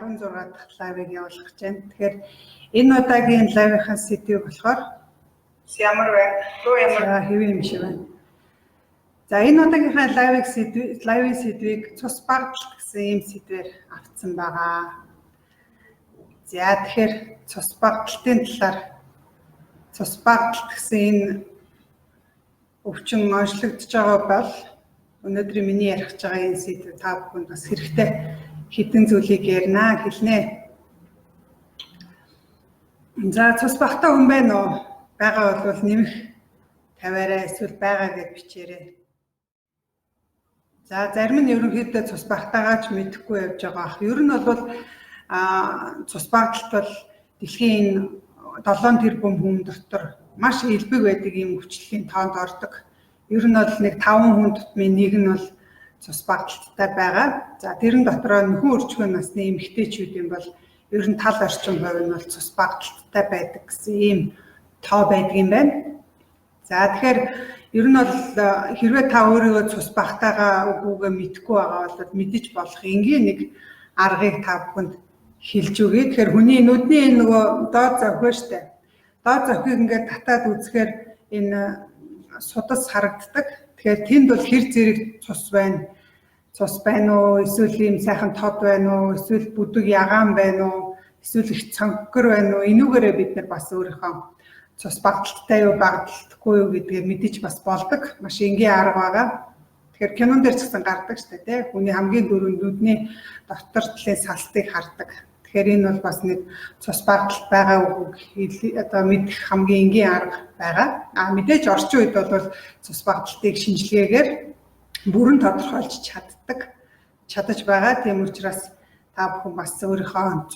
16 дахь лайвыг явуулах гэж байна. Тэгэхээр энэ удаагийн лайвынхаа сэдвийг болохоор ямар байна? Руу ямар хэвэн юм шиг байна. За энэ удаагийнхаа лайвын сэдвийг цус багталт гэсэн ийм сэдвээр авсан байгаа. За тэгэхээр цус багталтын талаар цус багталт гэсэн энэ өвчин онцлогдож байгаа бол өнөөдөр миний ярих гэж байгаа энэ сэдв та бүхэнд бас хэрэгтэй хэдэн зүйлийг ярина хэлнэ. За цус багтаа хүн байна уу? Байгаа бол нэмэх тавиараа эсвэл байгаа гэж бичээрэй. За зарим нь ерөнхийдөө цус багтаагаа ч мэдэхгүй явж байгаа. Ер нь бол цус багталт бол дэлхийн 7 тэрбум хүн дотор маш элбэг байдаг юм хүчлийн тоонд ордог. Ер нь бол нэг 5 хүн тутмын нэг нь бол цус багталттай байгаа. За тэрэн дотроо нөхөн өрчгөн насны эмэгтэйчүүд юм бол ер нь тал орчим хувь нь бол цус багталттай байдаг гэсэн ийм тоо байдаг юм байна. За тэгэхээр ер нь бол хэрвээ та өөрийгөө цус багтаагаа үгүйгээ мэдэхгүй байгаа бол мэдэж болох энгийн нэг аргыг та бүхэнд хэлж өгье. Тэгэхээр хүний нүдний нөгөө доод зохио штэ. Доод зохийг ингээд татаад үзэхээр энэ судас харагддаг. Тэгэхээр тэнд бол хэр зэрэг цус байна. Цус байна уу? Эсвэл ийм сайхан тод байна уу? Эсвэл бүдэг ягаан байна уу? Эсвэл их цонхгор байна уу? Энүүгээрээ бид нар бас өөрийнхөө цус багталттай юу багталтгүй юу гэдгийг мэдэж бас болдог. Маш энгийн арга байгаа. Тэгэхээр кинон дээр ч гэсэн гардаг шүү дээ, тийм. Хүний хамгийн дөрөв нүдний дотор талын салтыг хардаг. Тэгэхээр энэ бол бас нэг цус багталт байгаа үг одоо мэдэх хамгийн энгийн арга байгаа. Мэдээж орчин үед бол цус багталтыг шинжилгээгээр бүрэн тодорхойлж чадаж байгаа. Тийм учраас та бүхэн бас өөрийнхөө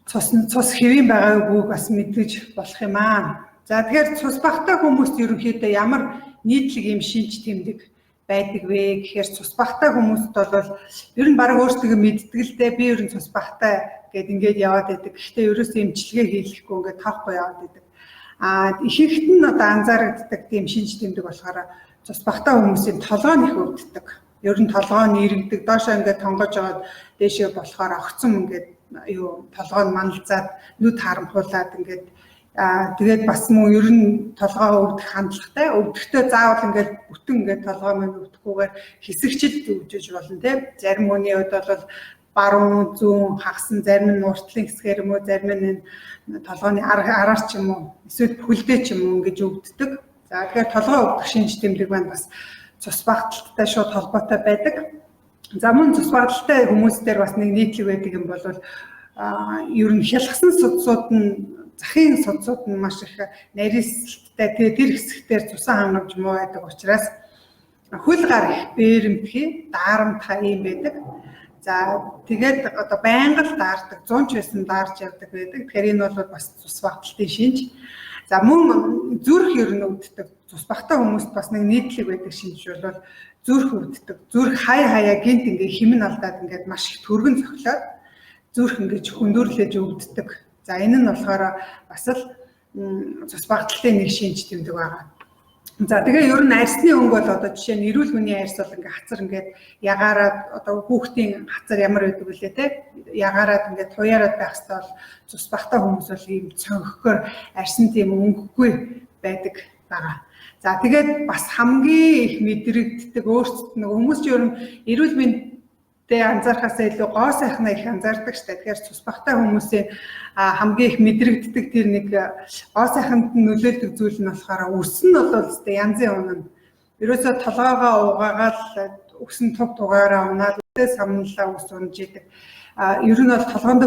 цус хэвэн байгаа үг бас мэдэж болох юм аа. За тэгэхээр цус багтаа хүмүүст ерөнхийдөө ямар нийтлэг юм шинж тэмдэг байдаг вэ гэхээр цус багтаа хүмүүст бол ер нь баг өөрсдөө мэддэг л дээ. Би ер нь цус багтаа гэд ингээд яваад байдаг. Гэхдээ ерөөсөө эмчилгээ хийлэхгүй ингээд тоохгүй яваад байдаг. Ихэнх нь одоо анзаарэгддэг тийм шинж тэмдэг болохоор цус багтаа хүмүүсийн толгой нь их өвддөг. Ер нь толгой нь иргэдэг. Доошоо ингээд тонгож аваад дээшээ болохоор огцом ингээд толгой нь маналзаад нүд харамхуулаад ингээд тэгээд бас мөн ер нь толгой өвдөх хандлагатай. Өвдөхдөө заавал ингээд бүтэн ингээд толгой маань өвдөхгүйгээр хэсэгчд өвдөж болно тийм. Зарим хүний хувьд бол баруун зүүн хагасан, зарим нь уртлын хэсгээр юм уу, зарим нь толгойн араар ч юм уу, эсвэл бүхэлдээ ч юм уу ингэж өвддөг. За тэгэхээр толгой өвдөх шинж тэмдэг маань бас цус багталттай шууд холбоотой байдаг. За мөн цус багталтай хүмүүстээр бас нэг нийтлэг байдаг юм бол ер нь хялгсан судсууд нь захын судсууд нь маш их нарийсалтай. Тэгээ тэр хэсэгтэр цусан хангамж муу байдаг учраас хөл гар их бээрэмтгий даарамтгай юм байдаг. За тэгээд одоо байнга л даардаг, 100 ч байсан даарч явдаг байдаг. Тэгэхээр энэ бол бас цус багталтын шинж. За мөн зүрх ер нь өвддөг. Цус багтаа хүмүүст бас нэг нийтлэг байдаг шинж бол зүрх өвддөг. Зүрх хаяа гинт ингээ химэн алдаад ингээд маш их түргэн цохилоод зүрх ингээд хөндөрлөж өвддөг. За энэ нь болохоор бас л цус багталтын нэг шинж тэмдэг байгаа. За тэгээ ер нь арьсны өнгө бол одоо жишээ нь эрүүл мэндийн арьс бол ингээ хацар ингээд ягаараад одоо хүүхдийн хацар ямар байдаг вүлээ те ягаараад ингээд туяараад байх хэвээр бол цус багтаа хүмүүс бол ийм цонхгоор арьсан тийм өнгөгүй байдаг байгаа. За тэгээд бас хамгийн их мэдрэгддэг өөрсдөд нэг хүмүүс ч ер нь эрүүл мэндэд анзаархаас илүү гоо сайхнаа их анзаардаг штэ. Тэгэхээр цус багтаа хүмүүсийн хамгийн их мэдрэгддэг тэр нэг гоо сайханд нөлөөлдөг зүйл нь болохоор үс нь бол өстэй янзын унаа. Ерөөсөө толгоогоо угаагаад үс нь туг тугаараа унаад үсээ самналаа үс унж идэг. Ер нь бол толгоонд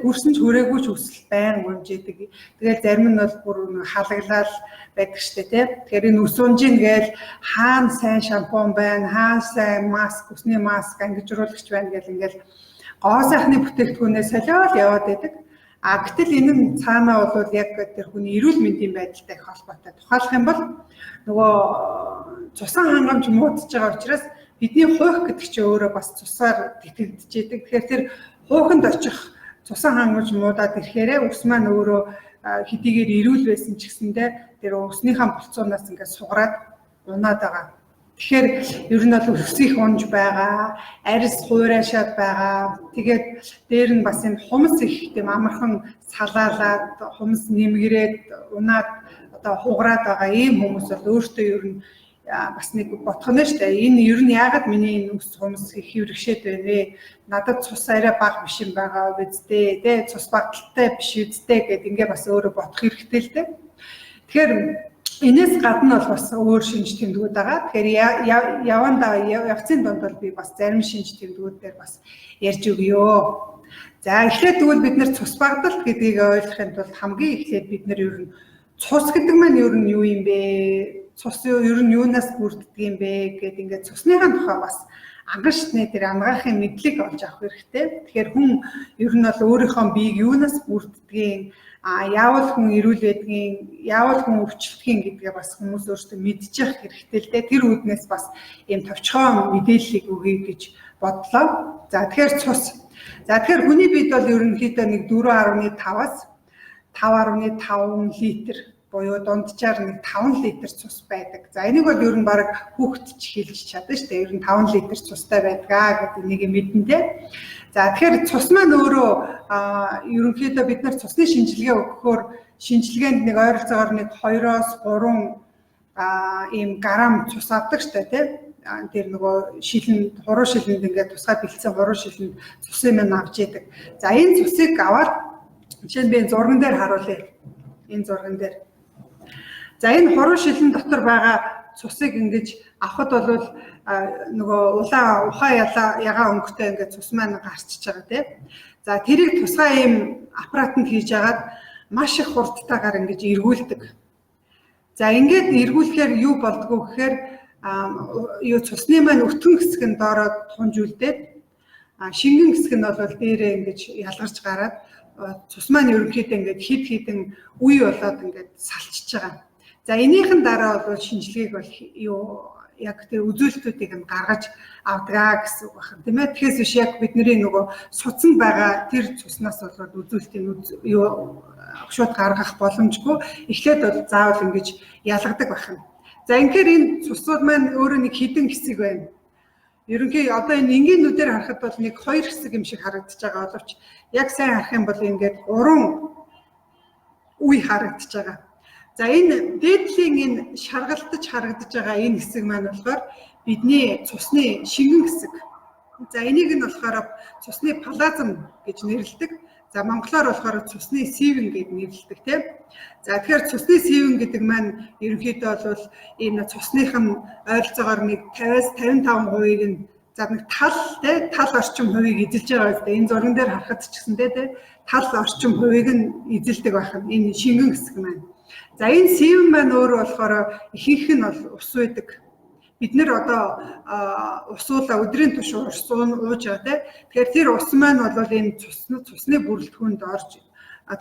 хүрсэн ч хүрээгүй ч үсэл байн унж идэг. Тэгээд зарим нь бол бүр халаглал байдаг штэ тий. Тэгэхээр энэ үс унжин гээл хаана сайн шампунь байна, хаана сайн маск, үсний маск, ангижруулагч байна гэл ингээл гоо сайхны бүтээгдэхүүнээ солиод яваад байдаг. Гэтэл энэ нь цаанаа бол яг тэр хүний эрүүл мэндийн байдалтай их холбоотой. Тухайлах юм бол нөгөө цусан хангамж муудаж байгаа учраас бидний хойх гэдэг чинь өөрөө бас цусаар тэтгэгдэж идэг. Тэгэхээр тэр хууханд очих цусан хангамж муудаад ирэхээрээ ус маань өөрөө хэдийгээр эрүүл байсан ч гэсэндээ тэр уснийхаа болцоонаас ингээд сугараад унаад байгаа. Тэгэхээр ер нь бол өсөх унж байгаа, арьс хуурайшаад байгаа. Тэгээд дээр нь бас энэ хумс их тийм амархан салаалаад, хумс нэмгэрээд, унаад одоо хугараад байгаа ийм хүмүүс бол өөртөө ер нь бас нэг бодох нь шүү дээ. Энэ ер нь яагаад миний энэ ус хумс их хэврэгшээд байна вэ? Надад цус арай бага биш юм байгаа үсттэй, тэ цус багталтай биш үсттэй гэд ингээ бас өөрөө бодох хэрэгтэй л дээ. Тэгэхээр энэс гадна бол бас өөр шинж тэмдгүүд байгаа. Тэгэхээр явцын донд бол би бас зарим шинж тэмдгүүд дээр бас ярьж өгье. За эхлээд тэгвэл бид нэр цус багдалт гэдгийг ойлгохын тулд хамгийн эхлээд бид нэр ер нь цус гэдэг маань ер нь юу юм бэ? Цус ер нь юунаас бүрддэг юм бэ гэдэг ингээд цусныхаа тухай бас анган шатны тэр ангаахын мэдлэг олж авах хэрэгтэй. Тэгэхээр хүн ер нь бол өөрийнхөө биеийг юунаас бүрддгийг, яавал хүн эрүүл байдгийг, яавал хүн өвчлөлтгийг гэдгээ бас хүмүүс өөрсдөө мэдчих хэрэгтэй л дээ. Тэр үүднээс бас ийм товчхон мэдээллийг өгье гэж бодлоо. За тэгэхээр цус. За тэгэхээр хүний биед бол ерөнхийдөө нэг 4.5-аас 5.5 литр буюу дунджаар нэг 5 литр цус байдаг. За энийг бол ер нь баг хүүхэд ч хэлж чадна шүү дээ. Ер нь 5 литр цустай байдгаа гэдэг нэг юм мэдэн дээ. За тэгэхээр цус маань өөрөө ерөнхийдөө бид нар цусны шинжилгээ өгөхөөр шинжилгээнд нэг ойролцоогоор нэг 2-оос 3 ийм грамм цус авдаг шүү дээ, тийм. Тэр нөгөө шилэн, хуруу шилэнд ингээд тусгай бэлдсэн хуруу шилэнд цусын маань авч идэг. За энэ цусыг аваад жишээ нь би зурган дээр харуулъя. Энэ зурган дээр. За энэ хуруу шилэн дотор байгаа цусыг ингэж авахд бол нөгөө ухаан ягаа өнгөтэй ингээд цус маань гарчиж байгаа тийм. За тэрийг тусгай ийм аппаратанд хийж агаад маш их хурдтайгаар ингэж эргүүлдэг. За ингээд эргүүлэхээр юу болдгоо гэхээр юу цусны маань өтгөн хэсэг нь доороо тунж үлдээд шингэн хэсэг нь бол дээрээ ингэж ялгарч гараад цус маань ерөнхийдөө ингээд хид хідэн үе болоод ингээд салчиж байгаа. За энийхэн дараа бол шинжилгээг бол юу яг тэр үзүүлэлтүүдийг нь гаргаж авдгаа гэсэн үг байна. Тийм ээ. Тэгэхээс биш яг бидний нөгөө суцсан байгаа тэр цуснаас бол үзүүлэлтийн юу шууд гаргах боломжгүй. Эхлээд бол заавал ингэж ялгадаг байна. За ингээд энэ цусууд маань өөрөө нэг хідэн хэсэг байна. Ерөнхий одоо энэ энгийнүүдээр харахад бол нэг 2 хэсэг юм шиг харагдаж байгаа боловч яг сайн харах юм бол ингээд 3 үе харагдаж байгаа. За энэ дээдлийн энэ шаргалтаж харагдаж байгаа энэ хэсэг маань болохоор бидний цусны шингэн хэсэг. За энийг нь болохоор цусны плазм гэж нэрлэдэг. За монголоор болохоор цусны сивэн гэж нэрлэдэг тийм. За тэгэхээр цусны сивэн гэдэг маань ерөнхийдөө бол энэ цусныхын ойролцоогоор нэг 50-аас 55%-ийг нь за нэг тал орчим хувийг эзэлж байгаа үстэй. Энэ зурган дээр харахад ч гэсэндээ тийм тал орчим хувийг нь эзэлдэг байх нь энэ шингэн хэсэг маань. За энэ сивэн маань өөрөө болохоор ихэнх нь бол ус байдаг. Бид нэр одоо усуулаа өдрийн турш ууж байгаа тийм. Тэгэхээр тэр ус маань бол энэ цусны бүрэлдэхүүнд орж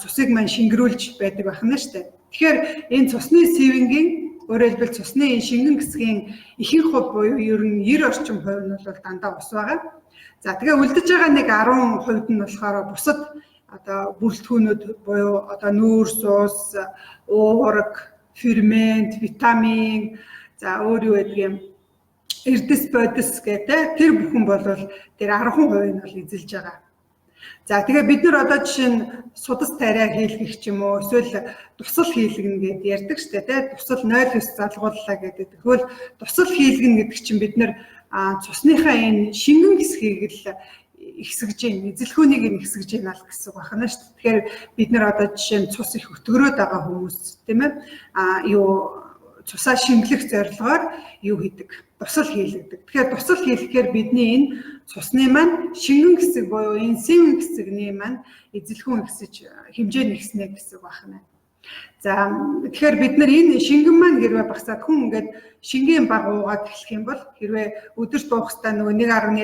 цусыг маань шингэрүүлж байдаг байна шүү дээ. Тэгэхээр энэ цусны сивэнгийн өөрөөр хэлбэл цусны шингэн хэсгийн ихэнх хувь буюу ер нь 90 орчим хувь нь бол дандаа ус байгаа. За тэгээ үлдэж байгаа нэг 10% нь болохоор бусад одоо бүрэлдэхүүнүүд буюу одоо нүүрс, ус, уурга, фермент, витамин, за өөр юу гэдэг юм эрдэс бодис гэдэг тэр бүхэн бол тэр 10% нь бол эзэлж байгаа. За тэгээ бид нар одоо жишээ нь судас тариа хийлгэх ч юм уу эсвэл тусал хийлгэнэ гэдээ ярьдаг шүү дээ тийм. Тусал 0-9 залгууллаа гэдэг. Тэгвэл тусал хийлгэнэ гэдэг чинь бид нар цусныхаа энэ шингэн хэсгийг л ихсгэж гин эзэлхүүнийг нь ихсгэж гин ал гэсэн үг байна шүү дээ. Тэгэхээр бид нар одоо жишээ нь цус их өтгөрөөд байгаа хүмүүс тийм ээ юу цусаа шингэлэх зорилгоор юу хийдэг? Тусал хийлгдэг. Тэгэхээр тусал хийлгэхээр бидний энэ цусны маань шингэн хэсэг буюу энэ сивэн хэсэгний маань эзэлхүүн ихсэж хэмжээ нэгснэ гэсэн үг байна. За тэгэхээр бид нар энэ шингэн маань хэрвээ багасаад хүн ингээд шингийн баг уугаад эхлэх юм бол хэрвээ өдөрт уух хэвээр нөгөө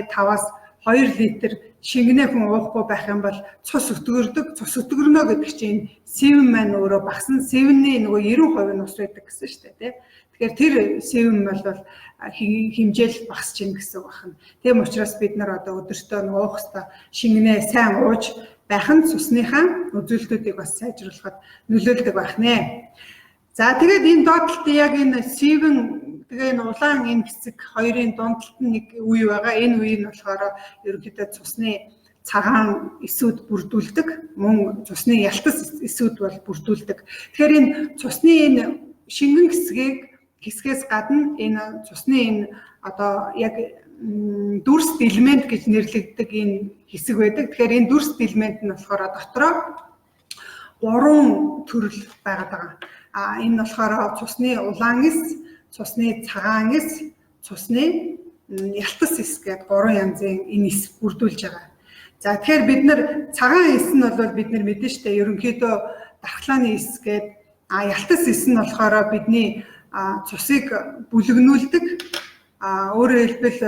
1.5-аас 2 литр шингэнээ хүн уухгүй байх юм бол цус өтгөрдөг. Цус өтгөрнө гэдэг чинь сивэн маань өөрөө багсан. Сивэнний нөгөө 90% нь ус байдаг гэсэн шүү дээ тийм. Тэгэхээр тэр сивэн бол хэмжээл багасч ийн гэсэн үг байна. Тийм учраас бид нар одоо өдөртөө нөгөө уух хэвээр шингэнээ сайн ууж байх нь цусныхаа үзүүлэлтүүдийг бас сайжруулахад нөлөөлдөг байх нэ. За тэгээд энэ доотлолт яг энэ сивэн Тэгээ энэ улаан энэ хэсэг хоёрын дундалт нь нэг үе байгаа. Энэ үеийг нь болохоор ерөнхийдөө цусны цагаан эсүүд бүрдүүлдэг. Мөн цусны ялтас эсүүд бол бүрдүүлдэг. Тэгэхээр энэ цусны энэ шингэн хэсгээс гадна энэ цусны энэ одоо яг дүрст элемент гэж нэрлэгддэг энэ хэсэг байдаг. Тэгэхээр энэ дүрст элемент нь болохоор дотроо 3 төрөл байгаа. Энэ нь болохоор цусны улаан эс, цусны цагаан эс, цусны ялтас эс гэдэг 3 янзын энэ эс бүрдүүлж байгаа. За тэгэхээр бид нар цагаан эс нь бол бид нар мэдэн штэ ерөнхийдөө дархлааны эс гэдэг ялтас эс нь болохоор бидний цусыг бүлэгнүүлдэг. Өөрөөр хэлбэл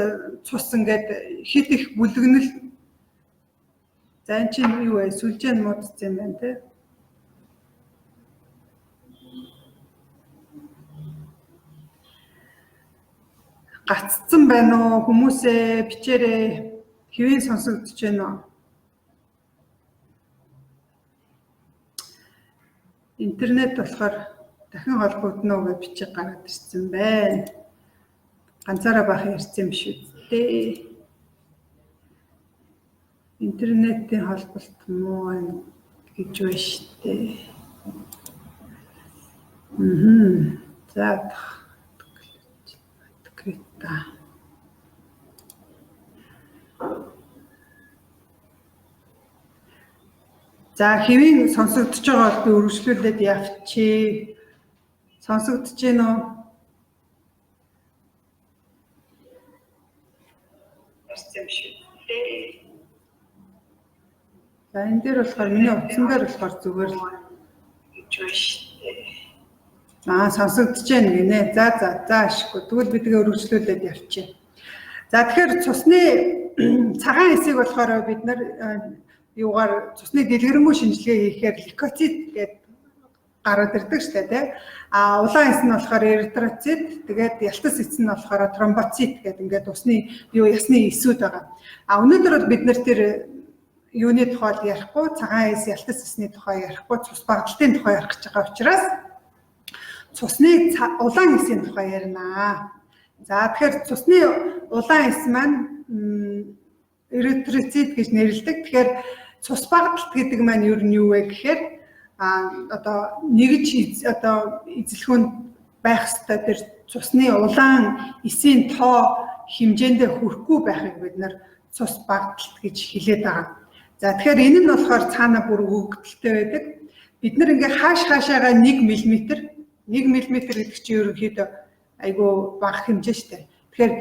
цус ингээд хит их бүлэгнэл. За энэ чинь юу вэ? Сүлжээ нь муудсан юм байна те. Гаццсан байна уу? Хүмүүсээ бичээрэй. Хэвэн сонсогдож байна уу? Интернет болохоор дахин холбогдно гэж бичиг гараад ирсэн байна. Ганцаараа бах ярьсан юм шүү дээ. Интернетийн холболт муу байна гэж байна шүү дээ. За Грета. За хэвийн сонсогдож байгаа бол би үргэлжлүүлээд явчих. Сонсогдож байна уу? Ярьсан шүү дээ. За энэ дээр болохоор миний утсан дээр болохоор зүгээр л гэж байна шүү дээ. Сонсогдож байна гинэ. За ашиггүй. Тэгвэл би тэгээ үргэлжлүүлээд явчих. За тэгэхээр цусны цагаан эсийг болохоор бид нар юугаар цусны дэлгэрэнгүй шинжилгээ хийхээр лейкоцит гэдэг гараад ирдэг шүү дээ тий. Улаан эс нь болохоор эритроцит, тэгээд ялтас эс нь болохоор тромбоцит гэдэг ингээд усны ясны эсүүд байгаа. Өнөөдөр бол бид нар тэр юуны тухай ярихгүй, цагаан эс, ялтас эсний тухай ярихгүй, цус багталтын тухай ярих гэж байгаа учраас цусны улаан эсийн тухай ярина. За тэгэхээр цусны улаан эс маань эритроцит гэж нэрлэдэг. Тэгэхээр цус багталт гэдэг маань юу вэ гэхээр одоо нэгж одоо эзлэхүүнд байх ёстой тэр цусны улаан эсийн тоо хэмжээндээ хүрэхгүй байхыг бид нар цус багталт гэж хэлээд байгаа. За тэгэхээр энэ нь болохоор цаана бүр өгөгдөлтэй байдаг. Бид нар ингээ хаашаагаа 1 мм гэдэг чинь ерөнхийдөө айгүй бага хэмжээ шүү дээ. Тэгэхээр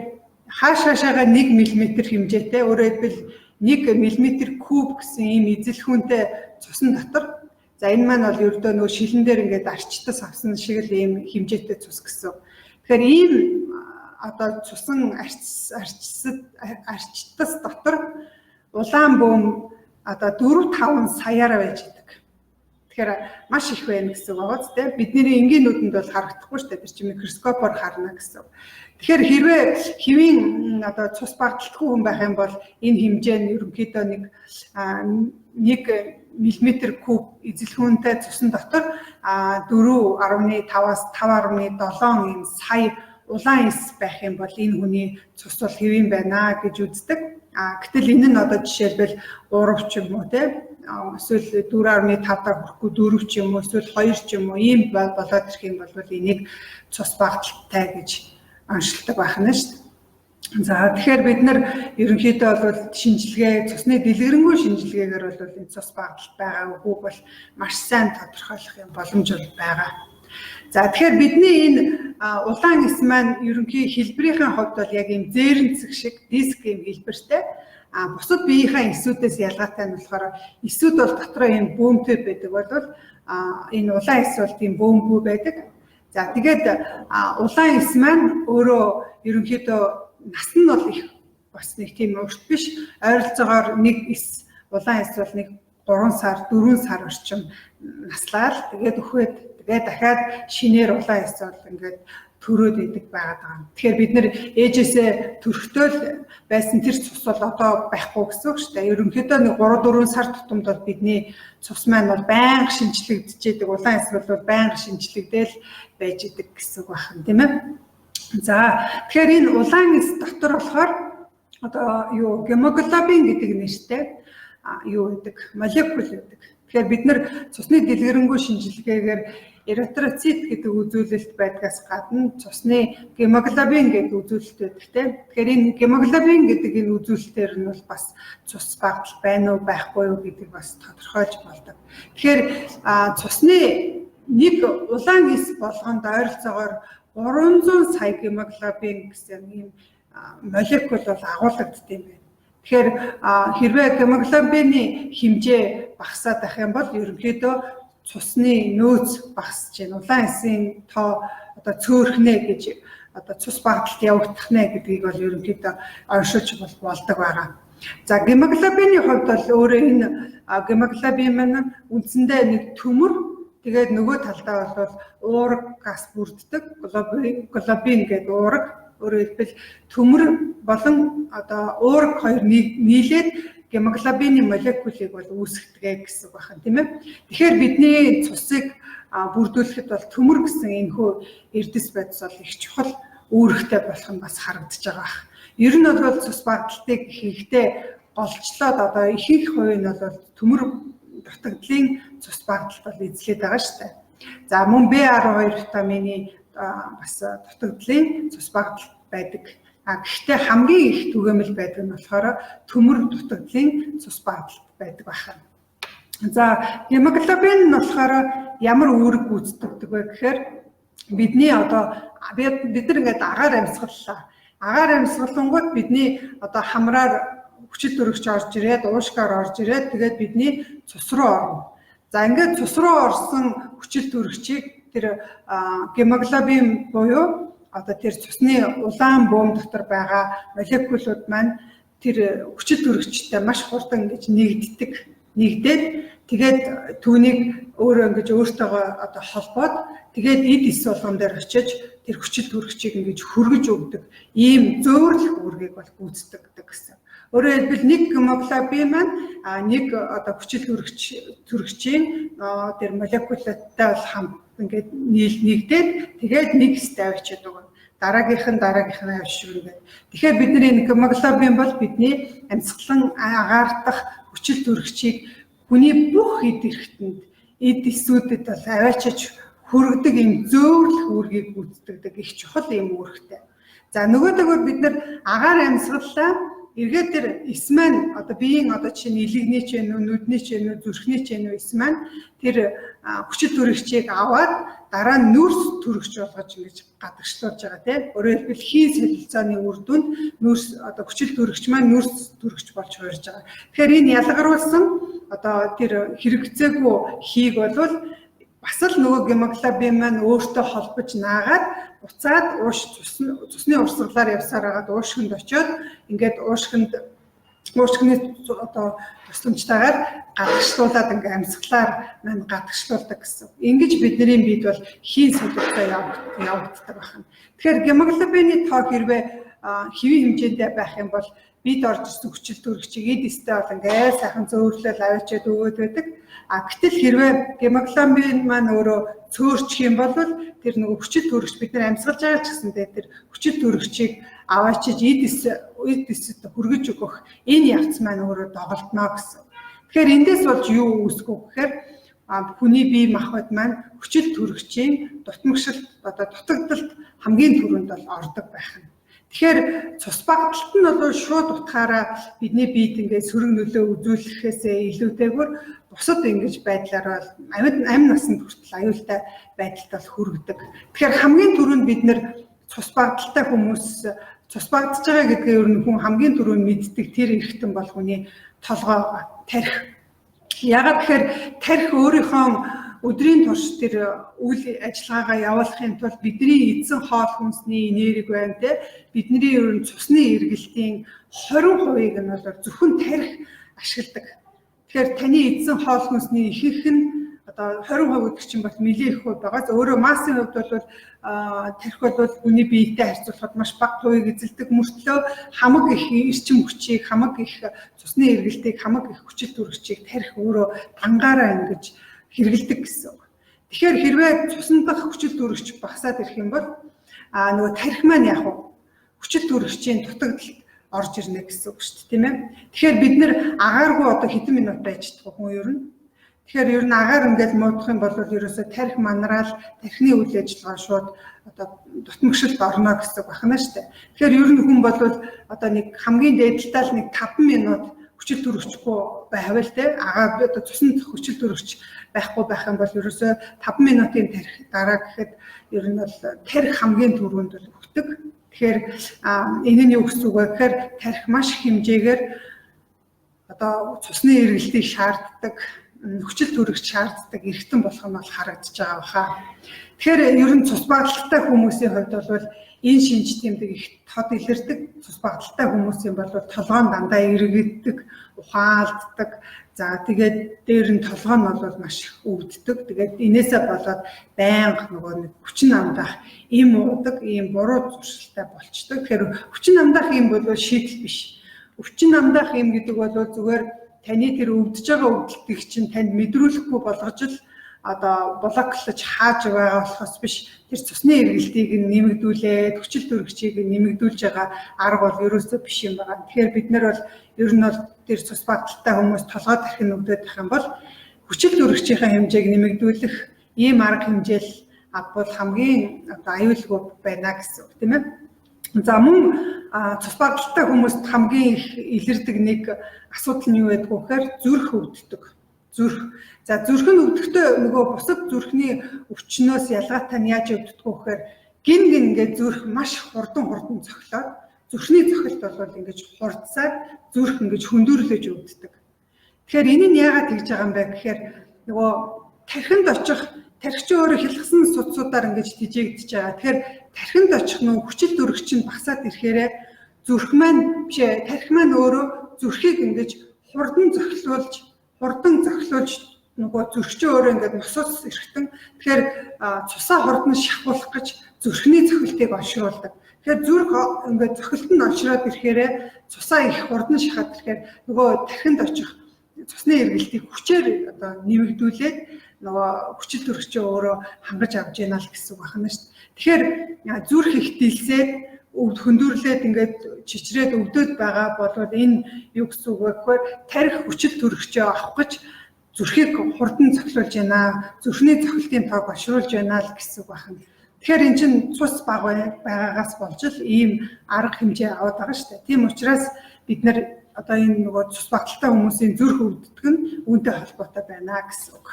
хаашаагаа 1 мм хэмжээтэй өөрөөр хэлбэл 1 мм куб гэсэн ийм эзэлхүүнтэй цусны дотор. За энэ маань бол ердөө нөгөө шилэн дээр ингээд арчтас авсан шиг л ийм хэмжээтэй цус гэсэн. Тэгэхээр ийм одоо цусан арчтас дотор улаан бөөм одоо 4-5 саяараа байж идэг. Тэгэхээр маш их байна гэсэн үг байгаа тийм. Бидний энгийн нүдэнд бол харагдахгүй шүү дээ. Тэр чинь микроскопоор харна гэсэн. Тэгэхээр хэрвээ хэвийн одоо цус багталтгүй хүн байх юм бол энэ хэмжээ нь ерөнхийдөө 1 мм куб эзэлхүүнтэй цусны дотор 4.5-аас 5.7 ийм сая улаан эс байх юм бол энэ хүний цус бол хэвийн байна гэж үздэг. Гэтэл энэ нь одоо жишээлбэл 3 ч юм уу тийм эсвэл 4.5-аар хүрэхгүй 4 ч юм уу эсвэл 2 ч юм уу ийм болоод ирэх юм бол энийг цус багталтай гэж онцлдог байх нь шүү дээ. За тэгэхээр бид нар ерөнхийдөө бол шинжилгээ, цусны дэлгэрэнгүй шинжилгээгээр бол энэ цус багталт байгаа үгүй бол маш сайн тодорхойлох юм боломж байгаа. За тэгэхээр бидний энэ улаан эс маань ерөнхий хэлбэрийн хувьд бол яг ийм зээрэнцэг шиг диск ийм хэлбэртэй. Бусад биеийнхээ эсүүдээс ялгаатай нь болохоор эсүүд бол дотроо ийм бөөмтэй байдаг бол энэ улаан эс бол тийм бөөмгүй байдаг. За тэгээд улаан эс маань өөрөө ерөнхийдөө нас нь бол их бас нэг тийм урт биш. Ойролцоогоор нэг эс улаан эс бол нэг 3 сар 4 сар орчим наслаад тэгээд өхөөд тэгээд дахиад шинээр улаан эс бол ингээд төрөөд идэг байгаа. Тэгэхээр бид нэр ээжээсээ төрөхтөө байсан тэр цус бол одоо байхгүй гэсэн үг шүү дээ. Ерөнхийдөө нэг 3-4 сар тутамд бол бидний цус маань бол байнга шинжлэгдэж идэг. Улаан эс бол байнга шинжлэгдээл байж идэг гэсэн үг байна, тийм ээ. За тэгэхээр энэ улаан эс дотор болохоор одоо юу гемоглобин гэдэг нэртэй юу гэдэг молекул гэдэг. Тэгэхээр бид нар цусны дэлгэрэнгүй шинжилгээгээр эритроцит гэдэг үзүүлэлт байдгаас гадна цусны гемоглобин гэдэг үзүүлэлт байдаг тийм. Тэгэхээр энэ гемоглобин гэдэг энэ үзүүлэлтээр нь бол бас цус багтал байна уу байхгүй юу гэдэг бас тодорхойлж болдог. Тэгэхээр цусны нэг улаан эс болгонд ойролцоогоор 300 сая гемоглобин гэсэн ийм молекул бол агуулгаддаг юм байна. Тэгэхээр хэрвээ гемоглобины хэмжээ багасаад байх юм бол ерөнхийдөө цусны нөөц багасж байна. Улаан эсийн тоо одоо цөөрхнэ гэж одоо цус багталд явагдах нэ гэдгийг бол ерөнхийдөө оншилж болдог байгаа. За гемоглобины хувьд бол өөрөө энэ гемоглобин маань үндсэндээ нэг төмөр, тэгээд нөгөө талдаа бол уурга газ бүрддэг. Глобин гэдэг уурга, өөрөөр хэлбэл төмөр болон одоо уурга хоёр нийлээд гемоглобины молекулыг бол үүсгэдэг гэсэн үг байна, тийм ээ. Тэгэхээр бидний цусыг бүрдүүлэхэд бол төмөр гэсэн энэхүү эрдэс байдас бол их чухал үүрэгтэй болох нь бас харагдаж байгаа бах. Ер нь бол цус багталтыг хийхдээ голчлоод одоо ихэнх хувь нь бол төмөр дутагдлын цус багталт бол эзлээд байгаа шүү дээ. За мөн B12 витамины бас дутагдлын цус багталт байдаг. Гэхдээ хамгийн их түгээмэл байдаг нь болохоор төмөр дутагдлын цус багталт байдаг байна. За гемоглобин нь болохоор ямар үүрэг гүйцэтгэдэг вэ гэхээр бидний одоо бид нар ингээд агаар амьсгаллаа. Агаар амьсгалангууд бидний одоо хамраар хүчил төрөгч орж ирээд, уушгаар орж ирээд тэгээд бидний цус руу орно. За ингээд цус руу орсон хүчил төрөгчийг тэр гемоглобин буюу одоо тэр цусны улаан бөм дотор байгаа молекулууд маань тэр хүчил төрөгчтэй маш хурдан ингэж нэгдээд тэгээд түүнийг өөрөө ингэж өөртөөгөө одоо холбоод тэгээд эд эс болгон дээр очиж тэр хүчил төрөгчийг ингэж хөргөж өгдөг ийм зөөвөрлөх үүргийг бол гүйцэтгэдэг гэсэн. Өөрөөр хэлбэл нэг гемоглобин маань нэг одоо хүчил төрөгчийн тэр молекултай бол хамт ингээд нэгдээд тэгээд нэг стай авчиад байгаа. Дараагийнх нь авчирна. Тэгэхээр бидний энэ гемоглобин бол бидний амьсгалан агаардах хүчил төрөгчийг хүний бүх эд эрхтэнд эд эсүүдэд бол аваачиж хүргэдэг юм зөөвөрлөх үүргийг гүйцэтгэдэг их чухал юм үүрэгтэй. За нөгөөдөгөө бид нар агаар амьсгаллаа эргээд тэр эс маань одоо биеийн одоо чинь илэгний ч вэ нү, нүдний ч вэ нү, зүрхний ч вэ нү эс маань тэр хүчил төрөгчийг аваад дараа нь нүрс төрөгч болгож ингэж гадагшлуулж байгаа тийм. Өөрөөр хэлбэл хийн солилцооны үр дүнд нүрс одоо хүчил төрөгч маань нүрс төрөгч болж хуурж байгаа. Тэгэхээр энэ ялгаруулсан одоо тэр хэрэгцээгүй хийг болвол бас л нөгөө гемоглобин маань өөртөө холбож наагаад буцаад цусны урсгалаар явсаар хагаад уушгинд очиод ингээд уушгины одоо тусламжтайгаар гадагшлуулаад ингээ амьсгалаар маань гадагшлуулдаг гэсэн. Ингэж бидний биед бол хийн солилцоо явагддаг байна. Тэгэхээр гемоглобины тоо хэрвээ хэвийн хэмжээндээ байх юм бол бид орж ирсэн хүчил төрөгчийг эд эстэй бол ингээ сайхан зөөвөрлөл аваачаад өгөөд байдаг. Гэтэл хэрвээ гемоглобин маань өөрөө цөөрчих юм бол тэр нөгөө хүчил төрөгч бид нар амьсгалж байгаа ч гэсэндээ тэр хүчил төрөгчийг аваачиж эд эсэд хүргэж өгөх энэ явц маань өөрөө доголдно гэсэн. Тэгэхээр эндээс болж юу үүсгэх вэ гэхээр хүний бие махбод маань хүчил төрөгчийн дутмагшилт одоо дутагдалд хамгийн түрүүнд бол ордог байх нь. Тэгэхээр цус багталт нь бол шууд утгаараа бидний биед ингээд сөрөг нөлөө үзүүлэхээсээ илүүтэйгээр бусад ингэж байдлаар бол амин насанд хүртэл аюултай байдалд бол хүргэдэг. Тэгэхээр хамгийн түрүүнд бид нэр цус багталтай хүмүүс цус багдж байгаа гэдгээ ер нь хүн хамгийн түрүүнд мэддэг тэр эрхтэн бол хүний толгой тарих. Ягаад гэхээр тарих өөрийнхөө өдрийн турш тэр үйл ажиллагаагаа явуулахын тулд бидний эзэн хоол хүнсний энерги байна те бидний ер нь цусны эргэлтийн 20%-ийг нь бол зөвхөн тарих ашигладаг. Тэгэхээр таны эзэн хоол хүнсний ихэнх нь одоо 20% гэдэг чинь бол нэлээд их хувь байгаа. Өөрөө массын хувьд бол тарих бол хүний биетэй харьцуулахад маш бага хувийг эзэлдэг мөртлөө хамаг их эрчим хүчийг, хамаг их цусны эргэлтийг, хамаг их хүчил төрөгчийг тарих өөрөө дангаараа ингэж хэрэгэлдэг гэсэн үг. Тэгэхээр хэрвээ цусан дахь хүчил төрөгч багасаад ирэх юм бол нөгөө тарих маань яг хүчил төрөгчийн дутагдалд орж ирнэ гэсэн үг шүү дээ, тийм ээ. Тэгэхээр бид нэр агааргүй одоо хэдэн минут байж чадах хүн ер нь. Тэгэхээр ер нь агаар ингээд муудах юм бол ерөөсөө тарих манараал тархины үйл ажиллагаа шууд одоо дутмагшилд орно гэсэн үг байна шүү дээ. Тэгэхээр ер нь хүн бол одоо нэг хамгийн дээдлээ л нэг 5 минут хүчил төрөгчгүй байвал те агаа одоо цуснд хүчил төрөгч байхгүй байх юм бол ерөөсөө 5 минутын тарих дараа гэхэд ер нь бол тарих хамгийн түрүүнд бол өгдөг. Тэгэхээр энэ нь юу гэсэн үг вэ гэхээр тарих маш их хэмжээгээр одоо цусны эргэлтийг шаарддаг, хүчил төрөгч шаарддаг эргэтэн болох нь бол харагдаж байгаа баха. Тэгэхээр ер нь цус багталтай хүмүүсийн хувьд бол энэ шинж тэмдэг их тод илэрдэг. Цус багталтай хүмүүсийн бол толгойн дандаа эргэгддэг, ухаалддаг. За тэгээд дээр нь толгой нь бол маш их өвддөг. Тэгээд инээсээ болоод байнга нөгөө нэг хүчин амдах им уудаг, ийм буруу зуршилтай болчдөг. Тэгэхээр хүчин амдах им бол шийдэл биш. Хүчин амдах им гэдэг бол зүгээр таны тэр өвдөж байгаа өвдөлтийг чинь танд мэдрүүлэхгүй болгож л одоо блоклож хааж байгаа болохоос биш, тэр цусны эргэлтийг нэмэгдүүлээд хүчил төрөгчийг нэмэгдүүлж байгаа арга бол ерөөсөө биш юм байна. Тэгэхээр бид нар бол ер нь бол тэр цус багталтай хүмүүс толгой тархин нүгдээд байх юм бол хүчил төрөгчийн хэмжээг нэмэгдүүлэх ийм арга хэмжээл бол хамгийн одоо аюулгүй байна гэсэн үг тийм ээ. За мөн цус багталтай хүмүүст хамгийн их илэрдэг нэг асуудал нь юу гэдэг вэ гэхээр зүрх өвддөг. Зүрх. За зүрх нь өвдөхдөө нөгөө бусад зүрхний өвчнөөс ялгаатай нь яаж өвддөг вэ гэхээр гин ингээд зүрх маш хурдан цохилоод зүрхний цохилт бол ингэж хурдсаад зүрх ингэж хөндөрлөж өвддөг. Тэгэхээр энэ нь яагаад тэгж байгаа юм бэ гэхээр нөгөө тархинд очих тархич өөрөө хялгсан судсуудаар ингэж тижээгдэж байгаа. Тэгэхээр тархинд очих нөгөө хүчил төрөгч нь багасаад ирэхээр зүрх маань биш тархи маань өөрөө зүрхийг ингэж хурдан зохилуулж нөгөө зүрхчээ өөрөө ингээд носоос эргэтэн тэгэхээр цусаа хурдан шахуулах гэж зүрхний цохилтыг олшруулдаг. Тэгэхээр зүрх ингээд цохилт нь олшроод ирэхээр цусаа их хурдан шахаад ирэхээр нөгөө тархинд очих цусны эргэлтийг хүчээр одоо нэмэгдүүлээд нөгөө хүчил төрөгчөө өөрөө хангаж авч яана л гэсэн үг байна шүү дээ. Тэгэхээр зүрх их дэлсээд хөндөрлөөд ингээд чичрээд өвдөд байгаа болоод энэ юу гэсэн үг вэ гэхээр тарих хүчил төрөгчөө авах гэж зүрхийг хурдан цохилуулж байна, зүрхний цохилтын тоог олшруулж байна л гэсэн үг байна. Тэгэхээр эн чинь цус бага байгаагаас болж л ийм арга хэмжээ аваад байгаа шүү дээ. Тийм учраас бид нар одоо энэ нөгөө цус багталтай хүмүүсийн зүрх өвддөг нь үүнтэй холбоотой байна гэсэн үг.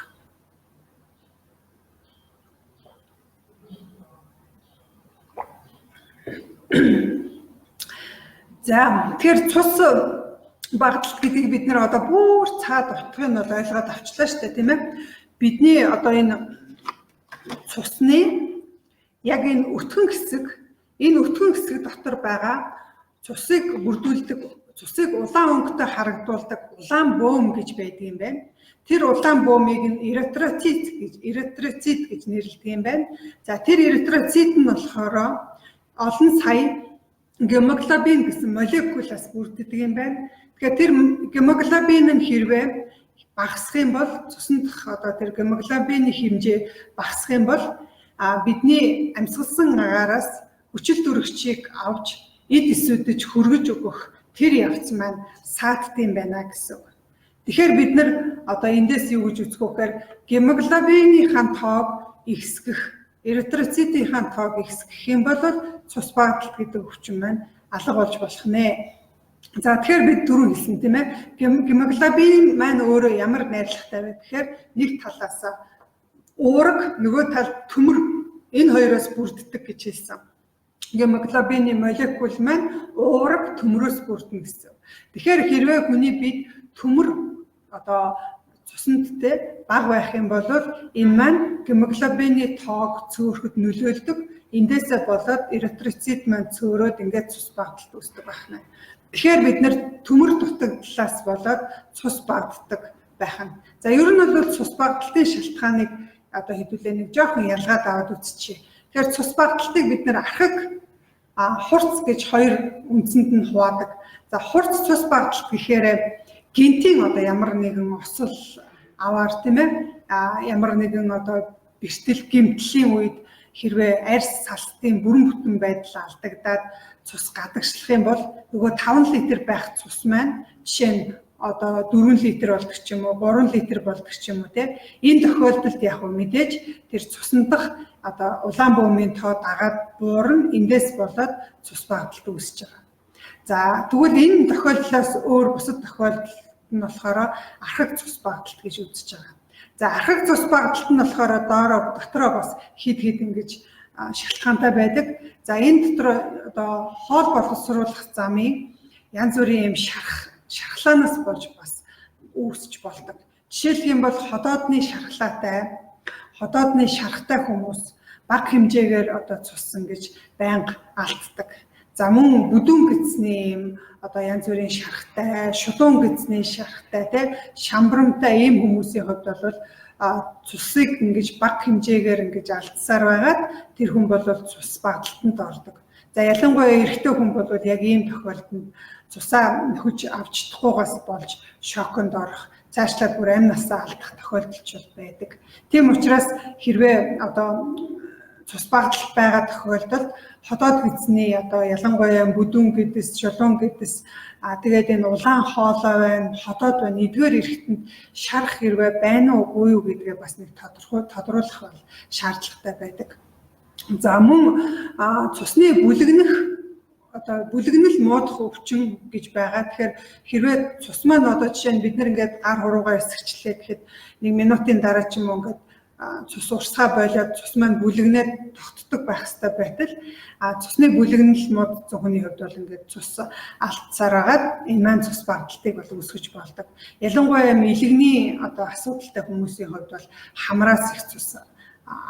За тэгэхээр цус багталт гэдгийг бид нэр одоо бүр цаад утгыг нь бол ойлгоод авчлаа шүү дээ, тийм ээ. Бидний одоо энэ цусны яг энэ өтгөн хэсэг дотор байгаа цусыг бүрдүүлдэг, цусыг улаан өнгөтэй харагдуулдаг улаан бөөм гэж байдаг юм байна. Тэр улаан бөөмийг нь эритроцит гэж нэрлэдэг юм байна. За тэр эритроцит нь болохоор олон сая гемоглобин гэсэн молекулаас бүрддэг юм байна. Тэгэхээр тэр гемоглобин нь хэрвээ багасах юм бол цуснд одоо тэр гемоглобины хэмжээ багасах юм бол бидний амьсгалсан агаараас хүчил төрөгчийг авч эд эсүүдэж хөргөж өгөх тэр явц маань саадтын байна гэсэн үг. Тэгэхээр бид нар одоо эндээс юу гэж үзэх вэ гэхээр гемоглобиныхаа тоог ихсгэх, эритроцитийн тоог ихсгэх юм бол цус багталт гэдэг өвчин маань алга болж болох нэ. За тэгэхээр бид дөрөв хэлсэн тийм ээ. Гемоглобин маань өөрөө ямар найрлагатай вэ гэхээр нэг талаас уураг, нөгөө тал төмөр энэ хоёроос бүрддэг гэж хэлсэн. Гемоглобины молекул маань уураг төмрөөс бүрдэнэ гэсэн. Тэгэхээр хэрвээ хүний бид төмөр одоо цусндтэй бага байх юм бол энэ маань гемоглобины тоог цөөхөд нөлөөлдөг. Эндээсээ болоод эритроцит маань цөөрөөд ингээд цус багталт үүсдэг байна. Тэгэхээр бид нэр төмөр дутагдлаас болоод цус багддаг байх нь. За ер нь бол цус багдалтын шалтгааныг одоо хэдүүлээ нэг жоохон ялгаад аваад үзчихье. Тэгэхээр цус багдалтыг бид нэр архаг хурц гэж хоёр үндсэнд нь хуваадаг. За хурц цус багдалт гэхээр гинтийн одоо ямар нэгэн осол аваар тийм ээ ямар нэгэн одоо бэртэл гэмтлийн үед хэрвээ арьс салтын бүрэн бүтэн байдал алдагдаад цус гадагшлах юм бол нөгөө 5 литр байх цус маань жишээ нь одоо 4 литр болдог ч юм уу 3 литр болдог ч юм уу те энэ тохиолдолд яг мэдээж тэр цусны дах одоо улаан бөмбөгийн тоо дагаад буурна эндээс болоод цус багталт үүсэж байгаа. За тэгвэл энэ тохиолдлоос өөр бусад тохиолдол нь болохоор архаг цус багталт гэж үзэж байгаа. За архаг цус багталт нь болохоор дотроо бас хид ингэж шалтгаантай байдаг. За энэ дотор одоо хоол боловсруулах замын янз бүрийн юм шархлаанаас болж бас үүсч болдог. Жишээлх юм бол ходоодны шархтай хүмүүс бага хэмжээгээр одоо цус ингэж байнга алддаг. За мөн бүдүүн гэцний юм одоо янз бүрийн шархтай, шулуун гэцний шархтай, тэ шамбрамтай ийм хүмүүсийн хувьд бол цусыг ингэж бага хэмжээгээр ингэж алдсаар байгаад тэр хүн бол цус багталтанд ордог. За ялангуяа эрэгтэй хүн бол яг ийм тохиолдолд цусаа нөхөж авч чадахгүйгаас болж шоконд орох, цаашлаад бүр амь насаа алдах тохиолдол байдаг. Тийм учраас хэрвээ одоо цус багталт байгаа тохиолдолд ходоод гэцний одоо ялангуяа бүдүүн гэдэс, шулуун гэдэс тэгээд энэ улаан хоолой байна, ходоод байна. Эдгээр эрэхтэнд шарах хэрвээ байна уугүй юу гэдгээ бас нэг тодруулах бол шаардлагатай байдаг. За мөн цусны бүлэгнэл муудах өвчин гэж байгаа. Тэгэхээр хэрвээ цус маань одоо жишээ нь бид нар ингээд гар хуруугаа эсгчлээ гэхэд 1 минутын дараа ч юм уу ингээд цус урсгаа болоод цус маань бүлэгнээд тогтдог байх хэрэгтэй байтал цусны бүлэгнэл муудсан хүний хувьд бол ингээд цус алдсаар агаад энэ маань цус багталтыг бол үүсгэж болдог. Ялангуяа мэлэгний одоо асуудалтай хүмүүсийн хувьд бол хамраас их цус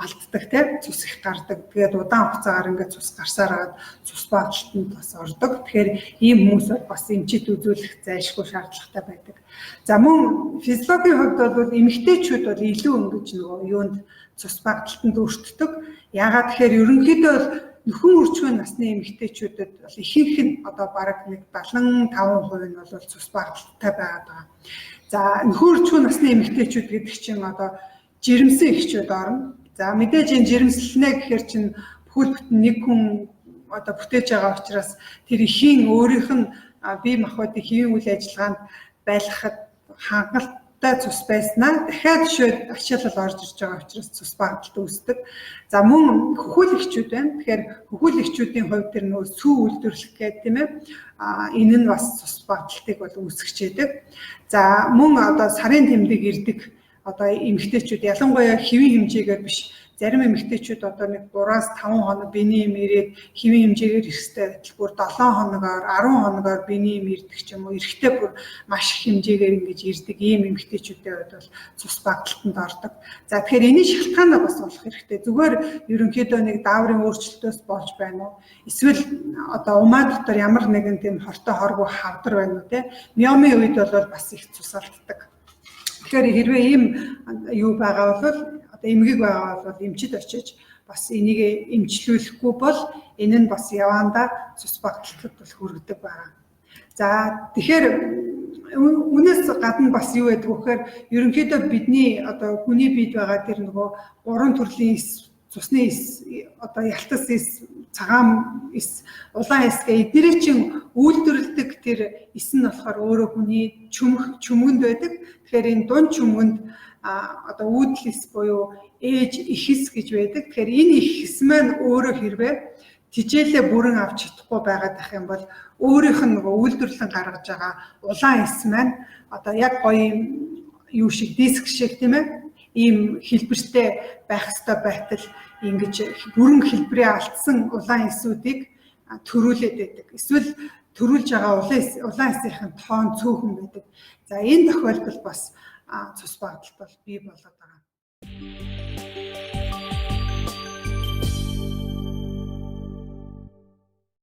алддаг те цус их гардаг. Тэгээд удаан хугацаагаар ингээд цус гарсаар агаад цус багталтанд бас ордог. Тэгэхээр ийм хүмүүс бас эмчит үзүүлэх зайлшгүй шаардлагатай байдаг. За мөн физиологийн хувьд бол эмэгтэйчүүд бол илүү ингэж нөгөө юунд цус багталтанд өртдөг. Яагаад тэгэхээр ерөнхийдөө бол нөхөн үржихуйн насны эмэгтэйчүүдэд бол ихэнх нь одоо бараг нэг 75% нь бол цус багталттай байгаа. За нөхөн үржихуйн насны эмэгтэйчүүд гэдэг чинь одоо жирэмсэн эхчүүд орно. За мэдээж энэ жирэмслэнэ гэхээр чинь бүхэл бүтэн нэг хүн одоо бүтээж байгаа учраас тэр ихийн өөрийнх нь бие махбодын хэвийн үйл ажиллагаанд байлгахад хангалттай цус байснаа дахиад шууд ачаалал орж ирж байгаа учраас цус багталт үүсдэг. За мөн хөхүүл эхчүүд байна. Тэгэхээр хөхүүл эхчүүдийн хувьд тэр нөө сүү үйлдвэрлэх гэдэг тийм ээ. Энэ нь бас цус багталтыг бол үүсгэж яадаг. За мөн одоо сарын тэмдэг ирдэг одоо эмэгтэйчүүд ялангуяа хэвийн хэмжээгээр биш зарим эмэгтэйчүүд одоо нэг 3-5 хоног биений юм ирээд хэвийн хэмжээгээр ирэхтэй байтал бүр 7 хоногоор 10 хоногоор биений юм ирдэг ч юм уу эрэхтэй бүр маш их хэмжээгээр ингэж ирдэг ийм эмэгтэйчүүдийн хувьд бол цус багталтанд ордог. За тэгэхээр энэний шалтгаанаа бас олох хэрэгтэй. Зүгээр ерөнхийдөө нэг дааврын өөрчлөлтөөс болж байна уу? Эсвэл одоо умаа дотор ямар нэгэн тийм хортой хоргүй хавдар байна уу те? Миомын үед бол бас их цус алддаг. Тэгэхээр хэрвээ ийм юу байгаа бол одоо эмгэг байгаа бол эмчид очиж бас энийг эмчлүүлэхгүй бол энэ нь бас явандаа цус багталтад бол хүргэдэг байна. За тэгэхээр үнээс гадна бас юу гэдэг вэ гэхээр ерөнхийдөө бидний одоо хүний биед байгаа тэр нөгөө 3 төрлийн цусны одоо ялтас цагаан улаан эднэрийн чинь үйлдвэрлэдэг тэр нь болохоор өөрөө хүний чөмгөнд байдаг. Тэгэхээр энэ дунд чөмгөнд одоо үүдл буюу ээж ихс гэж байдаг. Тэгэхээр энэ ихс маань өөрөө хэрвээ тижээлээ бүрэн авч чадахгүй байгаад байх юм бол өөрийнх нь нөгөө үйлдвэрлэн гаргаж байгаа улаан маань одоо яг гоё юу шиг диск шиг тийм ээ ийм хэлбэртэй байх ёстой байтал ингэж бүрэн хэлбэрээ алдсан улаан эсүүдийг төрүүлээд байдаг. Эсвэл төрүүлж байгаа улаан эсийн тоон цөөхөн байдаг. За энэ тохиолдолд бас цус багталт бол бий болоод байгаа.